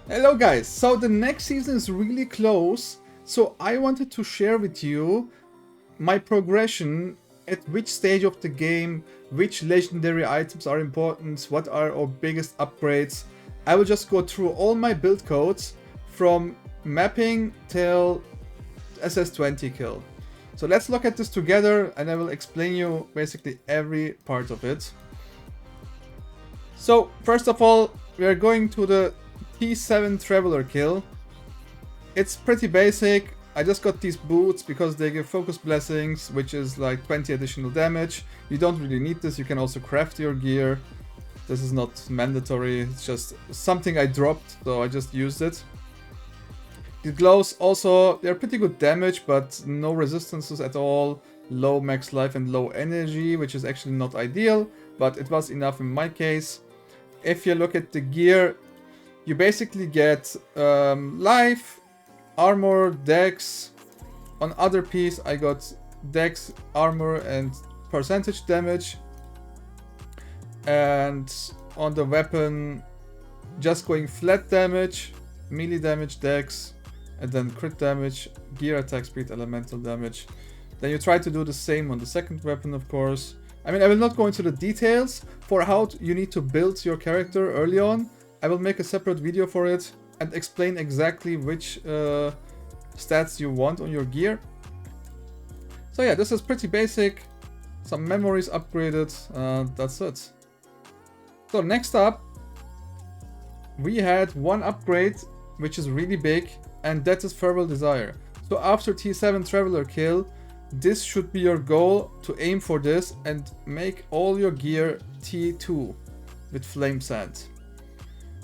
Hello guys, so the next season is really close, so I wanted to share with you my progression at which stage of the game, which legendary items are important, what are our biggest upgrades. I will just go through all my build codes from mapping till SS20 kill. So let's look at this together and I will explain you basically every part of it. So first of all, we are going to the T7 Traveler kill. It's pretty basic. I just got these boots because they give focus blessings, which is like 20 additional damage. You don't really need this, you can also craft your gear. This is not mandatory, it's just something I dropped, so I just used it. The gloves also, they're pretty good damage, but no resistances at all. Low max life and low energy, which is actually not ideal, but it was enough in my case. If you look at the gear, you basically get life, armor, dex. On other piece I got dex, armor and percentage damage. And on the weapon, just going flat damage, melee damage, dex, and then crit damage, gear attack speed, elemental damage. Then you try to do the same on the second weapon, of course. I mean, I will not go into the details for how you need to build your character early on. I will make a separate video for it and explain exactly which stats you want on your gear. So yeah, this is pretty basic. Some memories upgraded, that's it. So next up, we had one upgrade which is really big, and that is Farewell Desire. So after T7 Traveler kill, this should be your goal, to aim for this and make all your gear T2 with Flame Sand.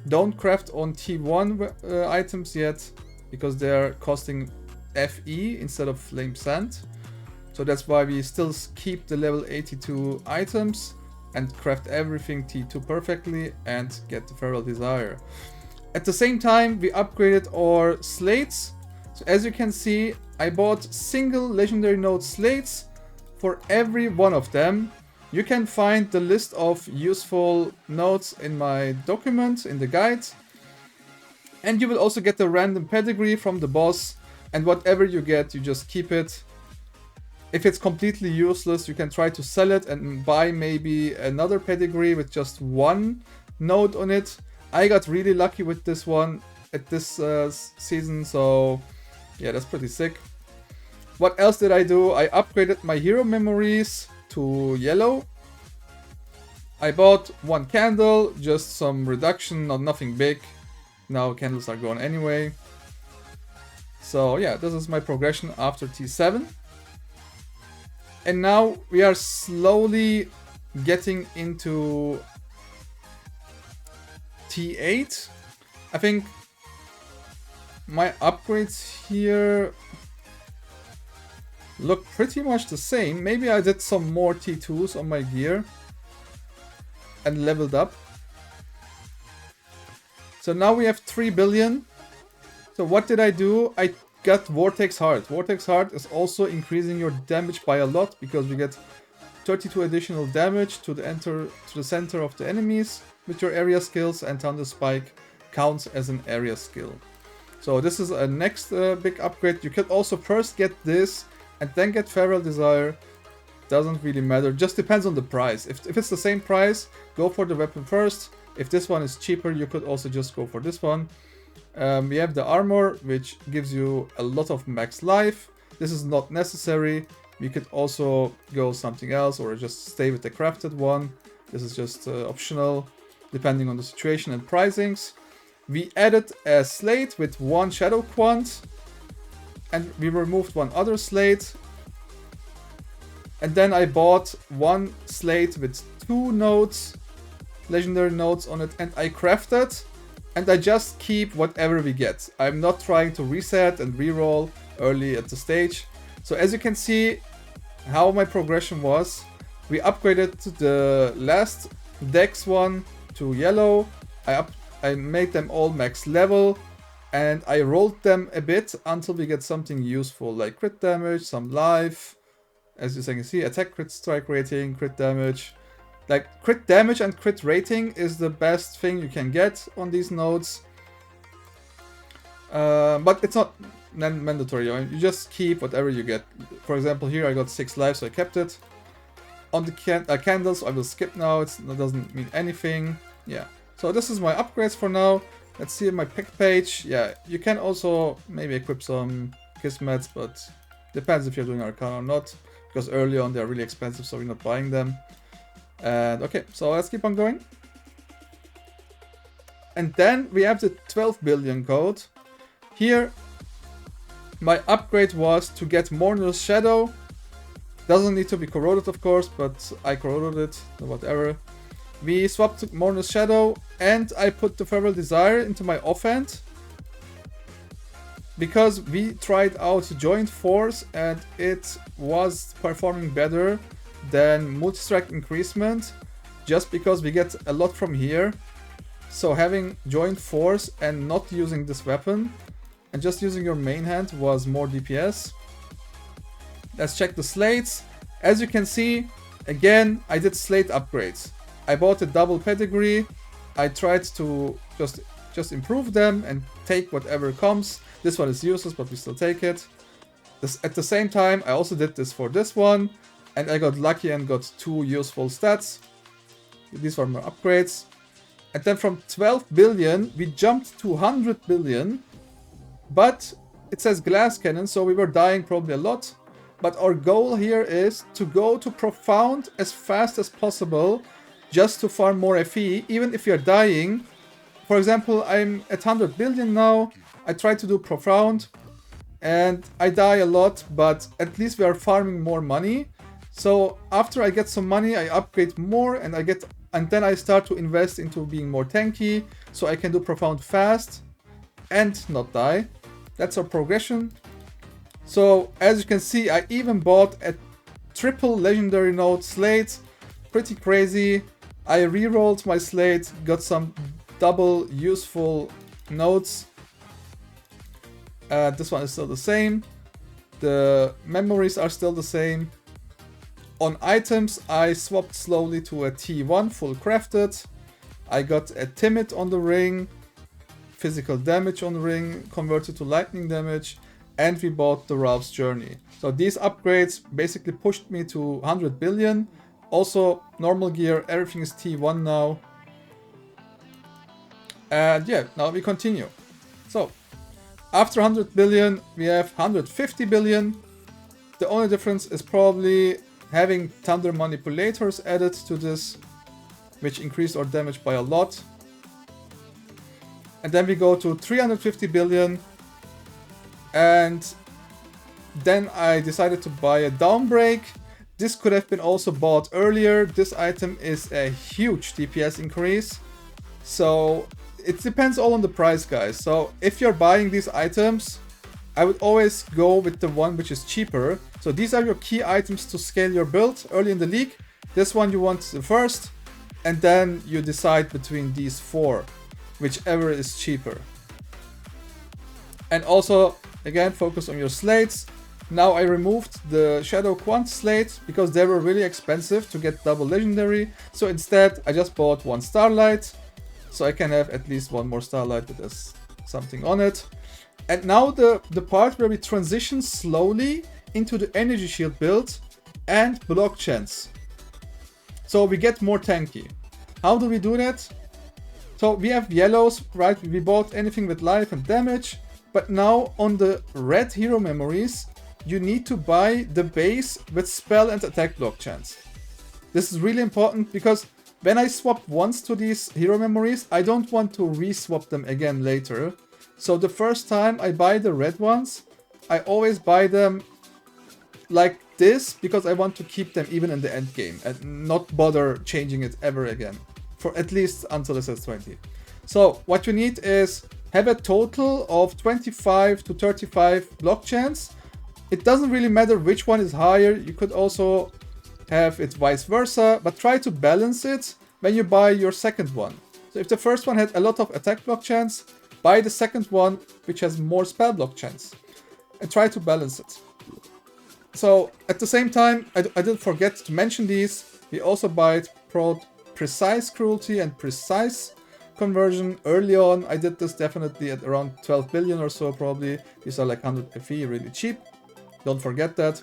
Don't craft on T1 items yet, because they're costing FE instead of Flame Sand. So that's why we still keep the level 82 items and craft everything T2 perfectly and get the Farewell Desire. At the same time, we upgraded our slates. So as you can see, I bought single legendary node slates for every one of them. You can find the list of useful nodes in my document, in the guide. And you will also get the random pedigree from the boss, and whatever you get, you just keep it. If it's completely useless, you can try to sell it and buy maybe another pedigree with just one node on it. I got really lucky with this one at this season, so yeah, that's pretty sick. What else did I do? I upgraded my hero memories to yellow. I bought one candle, just some reduction, not nothing big. Now candles are gone anyway. So yeah, this is my progression after T7. And now we are slowly getting into T8. I think my upgrades here look pretty much the same. Maybe I did some more T2s on my gear and leveled up. So now we have 3 billion. So what did I do? I got Vortex Heart. Vortex Heart is also increasing your damage by a lot, because we get 32 additional damage to the center of the enemies with your area skills, and Thunder Spike counts as an area skill. So this is a next big upgrade. You could also first get this and then get Farewell Desire. Doesn't really matter, just depends on the price. If it's the same price, go for the weapon first. If this one is cheaper, you could also just go for this one. We have the armor, which gives you a lot of max life. This is not necessary. We could also go something else or just stay with the crafted one. This is just optional, depending on the situation and pricings. We added a slate with one Shadow Quant, and we removed one other slate. And then I bought one slate with 2 nodes, legendary nodes on it, and I crafted. And I just keep whatever we get. I'm not trying to reset and reroll early at the stage. So as you can see how my progression was, we upgraded the last Dex one to yellow. I made them all max level, and I rolled them a bit until we get something useful like crit damage, some life. As you can see, attack, crit, strike rating, crit damage. Like, crit damage and crit rating is the best thing you can get on these nodes. But it's not mandatory. You just keep whatever you get. For example, here I got 6 lives, so I kept it. On the candles, I will skip now. It doesn't mean anything. Yeah. So this is my upgrades for now. Let's see my pick page. Yeah, you can also maybe equip some Kismets, but depends if you're doing Arcana or not. Because early on they're really expensive, so we're not buying them. And okay, so let's keep on going. And then we have the 12 billion code. Here, my upgrade was to get Mourner's Shadow. Doesn't need to be corroded, of course, but I corroded it, or whatever. We swapped Mourner's Shadow, and I put the Feral Desire into my offhand. Because we tried out Joint Force, and it was performing better than Multi-Strike Increasement, just because we get a lot from here. So having Joint Force and not using this weapon, and just using your main hand was more DPS. Let's check the slates. As you can see, again, I did slate upgrades. I bought a double pedigree. I tried to just improve them and take whatever comes. This one is useless, but we still take it. At the same time, I also did this for this one, and I got lucky and got 2 useful stats. These were my upgrades. And then from 12 billion, we jumped to 100 billion. But it says glass cannon, so we were dying probably a lot. But our goal here is to go to profound as fast as possible, just to farm more FE, even if you're dying. For example, I'm at 100 billion now. I try to do profound, and I die a lot, but at least we are farming more money. So after I get some money, I upgrade more, and then I start to invest into being more tanky, so I can do profound fast and not die. That's our progression. So as you can see, I even bought a triple legendary node slate. Pretty crazy. I rerolled my slate, got some double useful nodes. This one is still the same. The memories are still the same. On items, I swapped slowly to a T1 full crafted. I got a timid on the ring, physical damage on the ring converted to lightning damage, and we bought the Ralph's Journey. So these upgrades basically pushed me to 100 billion. Also, normal gear, everything is T1 now. And yeah, now we continue. So, after 100 billion, we have 150 billion. The only difference is probably having Thunder Manipulators added to this, which increased our damage by a lot. And then we go to 350 billion. And then I decided to buy a Downbreak. This could have been also bought earlier. This item is a huge DPS increase. So it depends all on the price, guys. So if you're buying these items, I would always go with the one which is cheaper. So these are your key items to scale your build early in the league. This one you want the first, and then you decide between these 4, whichever is cheaper. And also, again, focus on your slates. Now I removed the Shadow Quant slate because they were really expensive to get double legendary. So instead, I just bought 1 Starlight. So I can have at least 1 more Starlight that has something on it. And now the part where we transition slowly into the energy shield build and block chance. So we get more tanky. How do we do that? So we have yellows, right? We bought anything with life and damage. But now on the red hero memories, you need to buy the base with spell and attack block chance. This is really important because when I swap once to these hero memories, I don't want to re-swap them again later. So the first time I buy the red ones, I always buy them like this because I want to keep them even in the end game and not bother changing it ever again. For at least until it says 20. So what you need is have a total of 25 to 35 block chance. It doesn't really matter which one is higher. You could also have it vice versa, but try to balance it when you buy your second one. So if the first one had a lot of attack block chance, buy the second one which has more spell block chance and try to balance it. So at the same time, I didn't forget to mention these. We also bought Precise Cruelty and Precise conversion. Early on, I did this definitely at around 12 billion or so, probably. These are like 100 FE, really cheap. Don't forget that.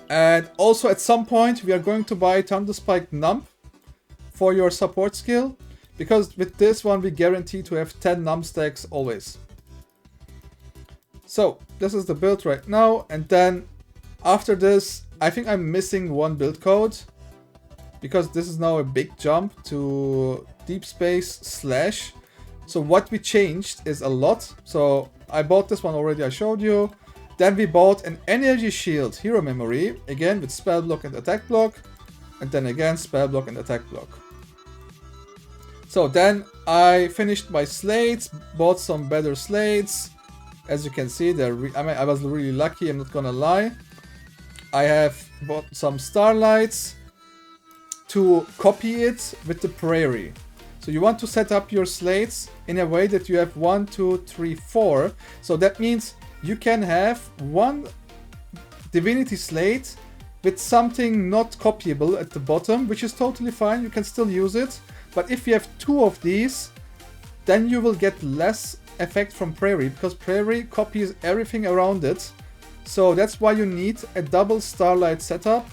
And also at some point, we are going to buy Thunderspike Nump for your support skill, because with this one, we guarantee to have 10 Nump stacks always. So this is the build right now, and then after this, I think I'm missing one build code, because this is now a big jump to Deep Space Slash. So what we changed is a lot. So I bought this one already, I showed you. Then we bought an Energy Shield Hero Memory, again with Spell Block and Attack Block, and then again Spell Block and Attack Block. So then I finished my slates, bought some better slates. As you can see, I was really lucky, I'm not gonna lie. I have bought some Starlights to copy it with the Prairie. So you want to set up your slates in a way that you have 1, 2, 3, 4. So that means you can have one Divinity slate with something not copyable at the bottom, which is totally fine, you can still use it. But if you have 2 of these, then you will get less effect from Prairie, because Prairie copies everything around it. So that's why you need a double Starlight setup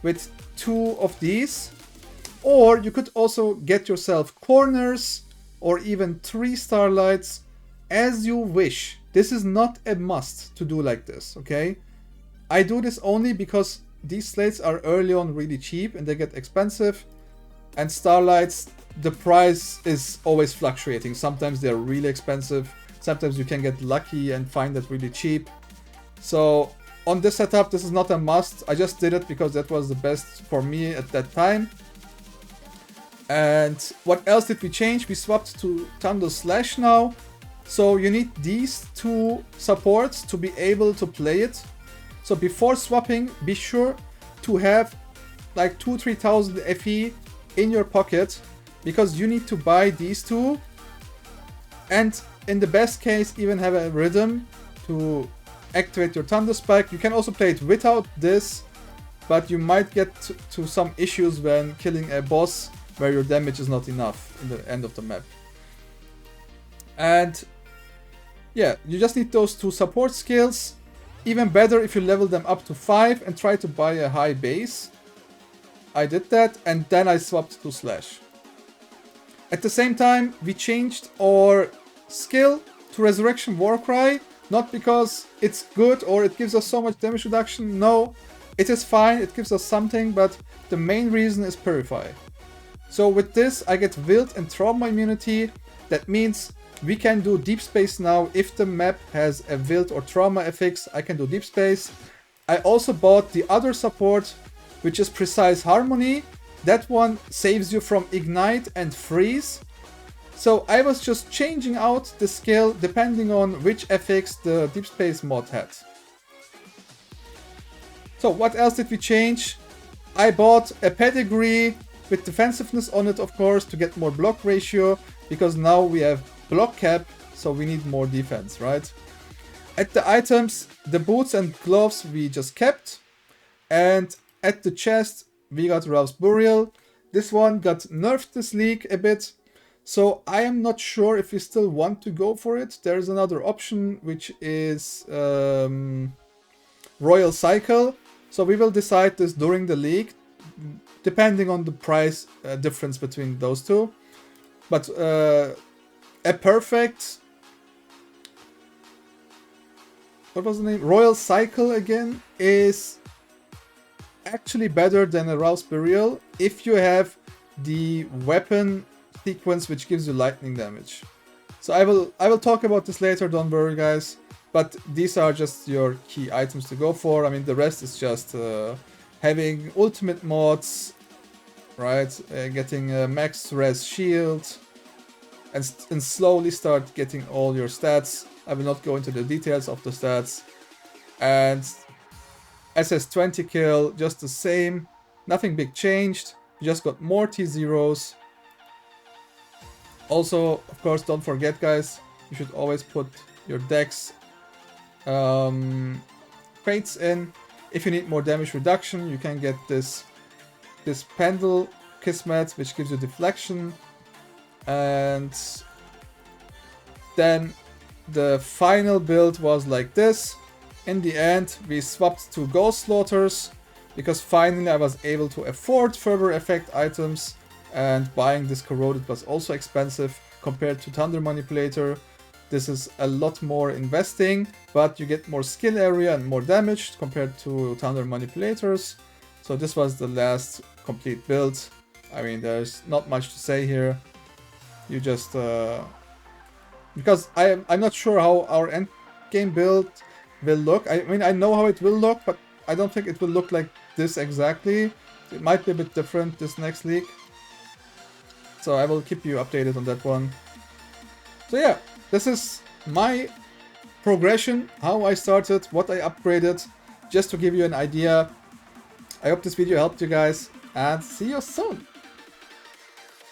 with 2 of these. Or you could also get yourself corners or even 3 Starlights as you wish. This is not a must to do like this, okay? I do this only because these slates are early on really cheap and they get expensive. And Starlights, the price is always fluctuating. Sometimes they're really expensive. Sometimes you can get lucky and find that really cheap. So on this setup, this is not a must. I just did it because that was the best for me at that time. And what else did we change? We swapped to Thunder Slash now. So you need these 2 supports to be able to play it. So before swapping, be sure to have like 2,000-3,000 FE in your pocket, because you need to buy these 2. And in the best case, even have a rhythm to activate your Thunder Spike. You can also play it without this, but you might get to some issues when killing a boss where your damage is not enough in the end of the map. And yeah, you just need those 2 support skills. Even better if you level them up to 5 and try to buy a high base. I did that, and then I swapped to Slash. At the same time, we changed our skill to Resurrection Warcry, not because it's good or it gives us so much damage reduction. No, it is fine, it gives us something, but the main reason is Purify. So with this, I get Wilt and Trauma immunity. That means we can do Deep Space now. If the map has a Wilt or Trauma affix, I can do Deep Space. I also bought the other support, which is Precise Harmony. That one saves you from Ignite and Freeze. So I was just changing out the skill depending on which affix the Deep Space mod had. So what else did we change? I bought a Pedigree with defensiveness on it, of course, to get more block ratio, because now we have block cap, so we need more defense, right? At the items, the boots and gloves we just kept, and at the chest we got Ralph's Burial. This one got nerfed this league a bit, so I am not sure if we still want to go for it. There's another option, which is Royal Cycle, so we will decide this during the league, depending on the price difference between those 2. But a perfect... what was the name? Royal Cycle again is actually better than a Ralph's Burial if you have the weapon sequence which gives you lightning damage. So I will talk about this later, don't worry guys. But these are just your key items to go for. I mean, the rest is just having ultimate mods, right? Getting a max res shield, and slowly start getting all your stats. I will not go into the details of the stats. And SS20 kill, just the same. Nothing big changed. You just got more T0s. Also, of course, don't forget, guys, you should always put your dex crates in. If you need more damage reduction, you can get this Pendle Kismet, which gives you deflection. And then the final build was like this. In the end, we swapped to Ghost Slaughters because finally I was able to afford further effect items, and buying this Corroded was also expensive compared to Thunder Manipulator. This is a lot more investing, but you get more skill area and more damage compared to Thunder Manipulators. So this was the last complete build. I mean, there's not much to say here. You just... because I'm not sure how our end game build will look. I mean, I know how it will look, but I don't think it will look like this exactly. It might be a bit different this next league. So I will keep you updated on that one. So yeah, this is my progression, how I started, what I upgraded, just to give you an idea. I hope this video helped you guys, and see you soon!